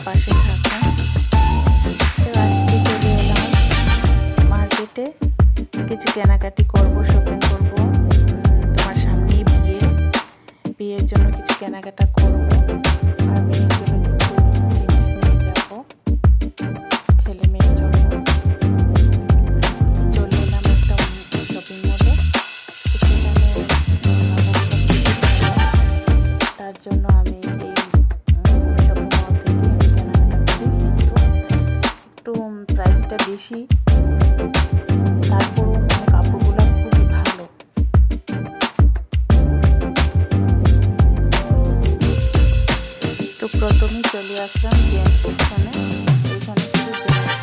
পাশে থাকুন। তো আজকে চলে এলাম মার্কেটে, কিছু কেনাকাটি করব, শপিং করব। তোমার সামনেই বিয়ের জন্য কিছু কেনাকাটা করব, আর মেয়ের জন্য কিছু জিনিস নিয়ে যাব, ছেলে মেয়ের জন্য। চলে এলাম একটা শপিং মলে, সেখানে তার জন্য আমি এই শপিং মল থেকে আমি কেনাকাটা করি, কিন্তু একটু প্রাইসটা বেশি, তারপরেও কাপড়গুলো খুবই ভালো। তো প্রথমেই চলে আসলাম জেন্টস সেকশনে। এখানে শুধু জেন্টস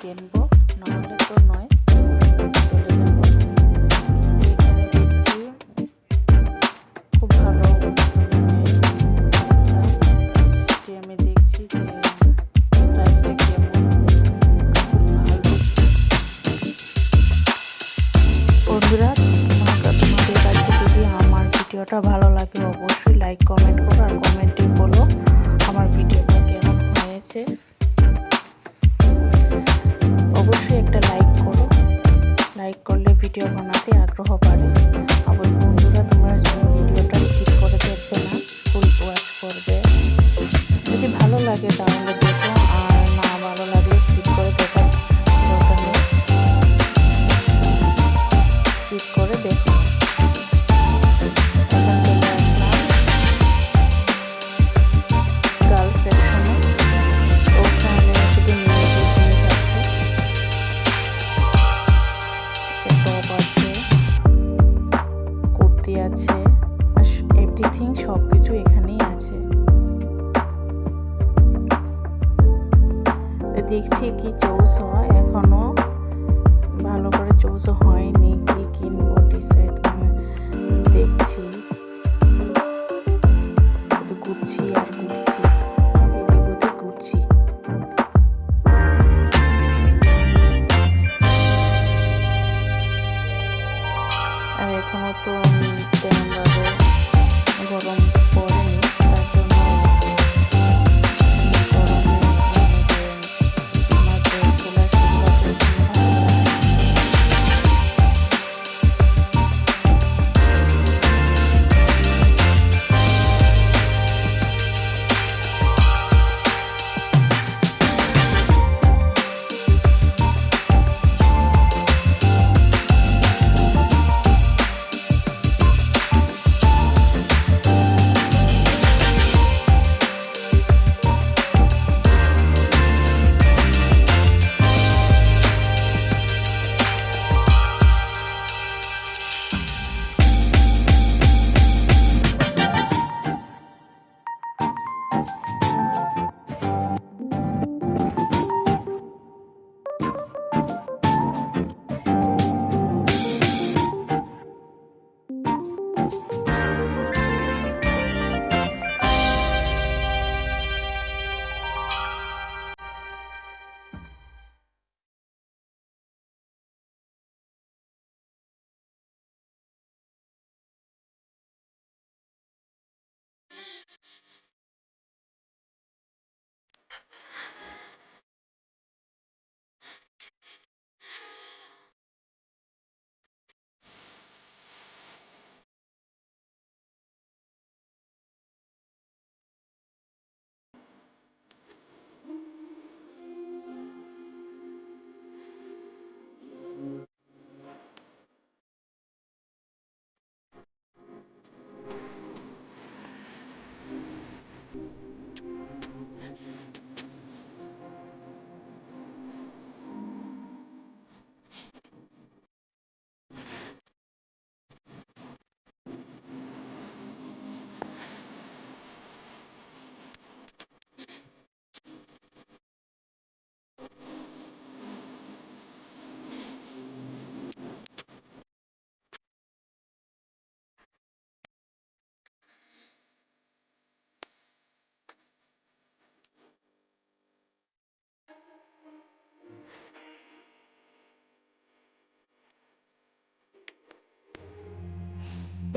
কিনবো, নাহলে তো নয়। চলে যাব। এখানে দেখছি খুব ভালো, সেটি আমি দেখছি যে প্রাইসটা কেমন, ভালো। বন্ধুরা, তোমাদের কাছে যদি আমার ভিডিওটা ভালো লাগে অবশ্যই লাইক কমেন্ট করো, আর কমেন্টে বলো আমার ভিডিওটা কেমন হয়েছে। অবশ্যই একটা লাইক করো, লাইক করলে ভিডিও বানাতে আগ্রহ বাড়ে। আবার বন্ধুরা, তোমরা ভিডিওটা স্কিপ করে দেখবে না, ফুল ওয়াচ করবে। যদি ভালো লাগে তাহলে দেখো, আর না ভালো লাগলে স্কিপ করে দেখার দরকার নেই, স্কিপ করে দেখো। এখন চলে আসলাম গার্লস সেকশনে। ওখানে শুধু মেয়েদের জিনিস আছে, টপ আছে, কুর্তি আছে, এভরিথিং, সব কিছু এখানেই আছে। দেখছি কি চুজ হয়, এখনো ভালো করে চুজ হয়নি, কি কিনবো ডিসাইড দেখছি, ঘুরছি আর ঘুরছি, এদিক ওদিক ঘুরছি। আর এখনো তো তেমনভাবে গরম পড়েনি, তার জন্য গরমে আমার ড্রেসগুলো সেগুলোকে ভালো লাগে।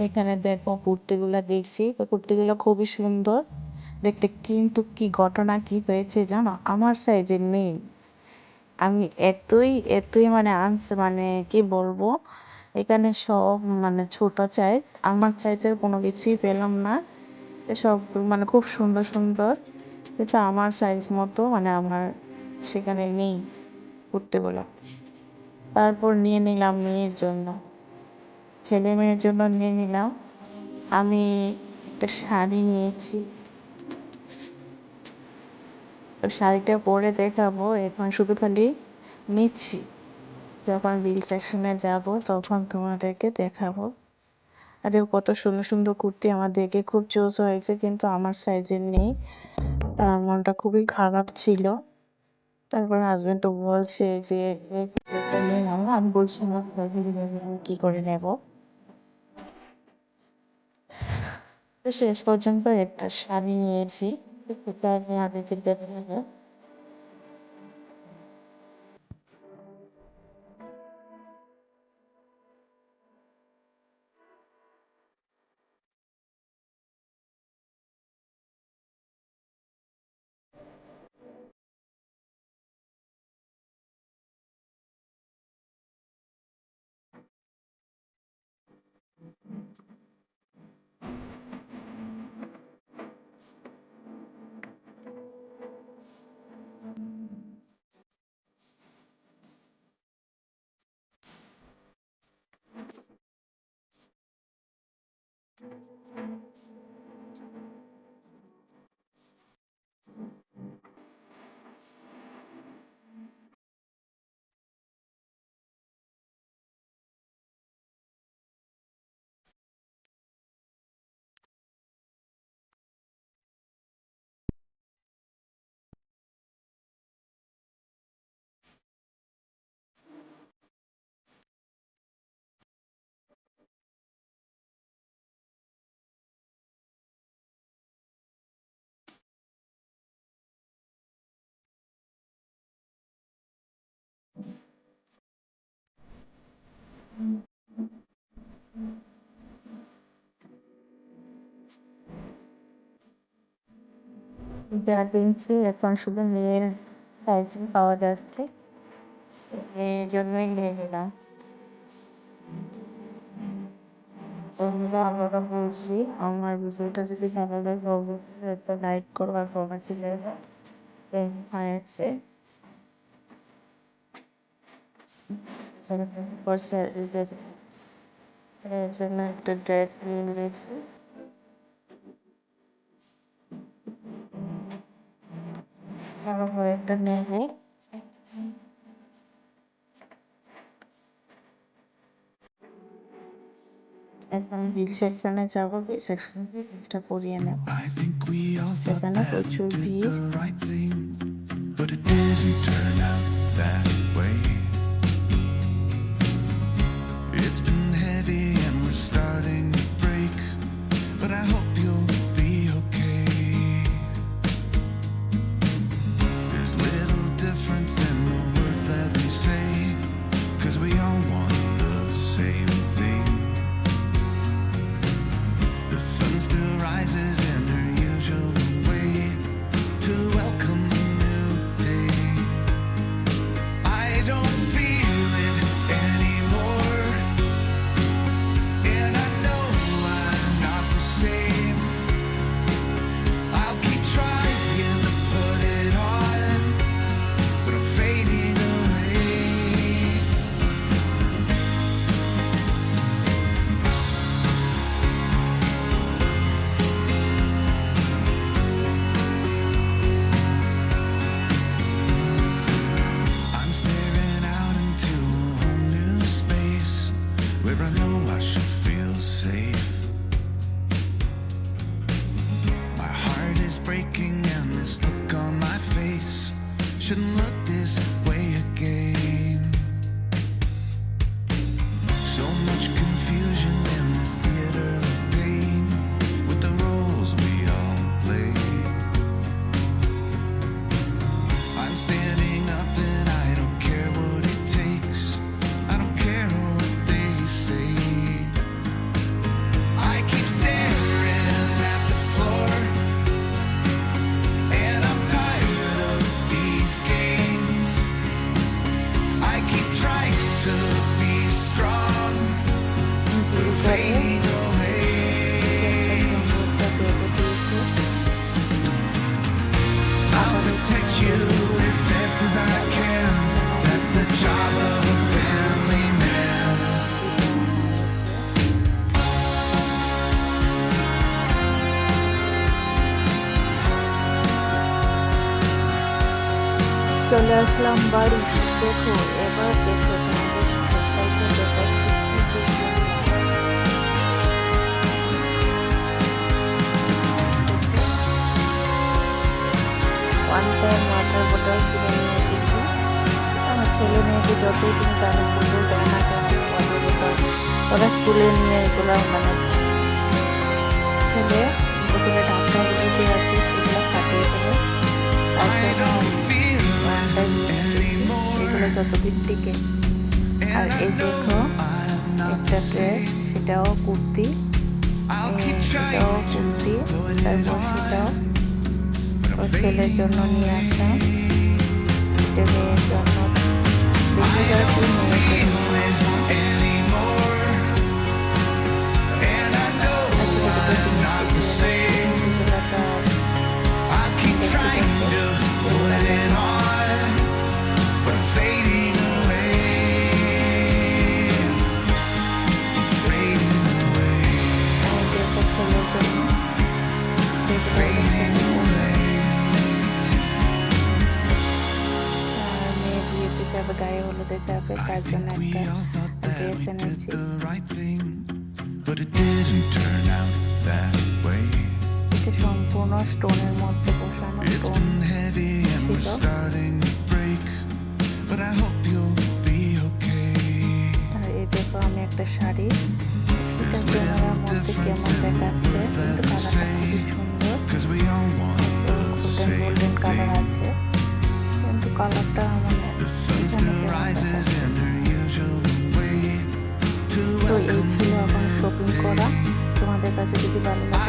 এখানে দেখো কুর্তিগুলা দেখছি, তো কুর্তিগুলো খুবই সুন্দর দেখতে, কিন্তু কি ঘটনা কি হয়েছে জানো, আমার সাইজের নেই। আমি এতই মানে আনছে, মানে কি বলবো, এখানে সব মানে ছোট সাইজ, আমার সাইজের কোনো কিছুই পেলাম না। সব মানে খুব সুন্দর সুন্দর, কিন্তু আমার সাইজ মতো মানে আমার সেখানে নেই কুর্তিগুলো। তারপর নিয়ে নিলাম মেয়ের জন্য, ছেলে মেয়ের জন্য নিয়ে নিলাম। আমি একটা শাড়ি নিয়েছি, তো শাড়িটা পরে দেখাবো, এখন শুধু খালি নিচ্ছি, যখন বিল সেকশনে যাব তখন তোমাদেরকে দেখাবো। আর দেখো কত সুন্দর সুন্দর কুর্তি, আমার দেখে খুব চয়েস হয়েছে, কিন্তু আমার সাইজের নেই। তার মনটা খুবই খারাপ ছিল। তারপর হাজবেন্ড তো বলছে যে এটা নিয়ে নাও, আমি বলছি না কি করে নেব। তো শেষ পর্যন্ত একটা শাড়ি নিয়েছি, সেটা আমি আগে দেখাবো। যা কিনছি এখন শুধু মেয়ের সাইজ পাওয়া যাচ্ছে, এই জন্যই নিয়ে নিলাম। বন্ধুরা, আমরা বলছি আমার ভিডিওটা যদি ভালো লাগে অবশ্যই একটা লাইক করো আর কমেন্টে দেবে কেমন হয়েছে। এর জন্য একটা ড্রেস নিয়ে নিয়েছি। আরো একটা নেবো। এখন বিল সেকশনে যাবো, বিল সেকশন এটা করিয়ে নেব। সেখানে প্রচুর ভিড়। But it didn't turn out that way. It's been heavy and we're starting to break, but I hope you'll be okay. There's little difference in the words that we say, 'cause we all want the same thing. The sun still rises in her usual way to welcome a new day. I don't feel it anymore. চলে আসলাম বাড়ি। দেখো এবার দেখো তোমাদের সবাইকে দেখাচ্ছি কি one time water বোতল কিনে নিয়ে এসেছি। আমার ছেলে মেয়েকে যতই তুমি দামি করলেও দেয় না কেন ওয়াটার বোতল, ওরা স্কুলে নিয়ে এগুলো মানে ফেলে বোতলের ঢাকনাগুলো যে আছে সেগুলো ফাটিয়ে দেবে। এগুলো যতদিন টিকে। আর এই দেখো একটা ড্রেস, সেটাও কুর্তি, সেটাও কুর্তি, তারপর সেটাও ওর ছেলের জন্য নিয়ে আসলাম, এটা মেয়ের জন্য, বেশিরভাগ মেয়ের জন্য আসলাম। মেয়ে বিয়েতে যাবে, গায়ে হলুদে যাবে, তার জন্য একটা ড্রেস এনেছি। এটা সম্পূর্ণ স্টোনের মধ্যে বসানো স্টোন ছিল। আর এই দেখো আমি একটা শাড়ি, সেটা ক্যামেরার মধ্যে কেমন দেখাচ্ছে, কিন্তু কালারটা খুবই সুন্দর, গোল্ডেন কালার আছে, কিন্তু কালারটা মানে তো এই ছিল এখন শপিং করা। তোমাদের কাছে যদি ভালো লাগে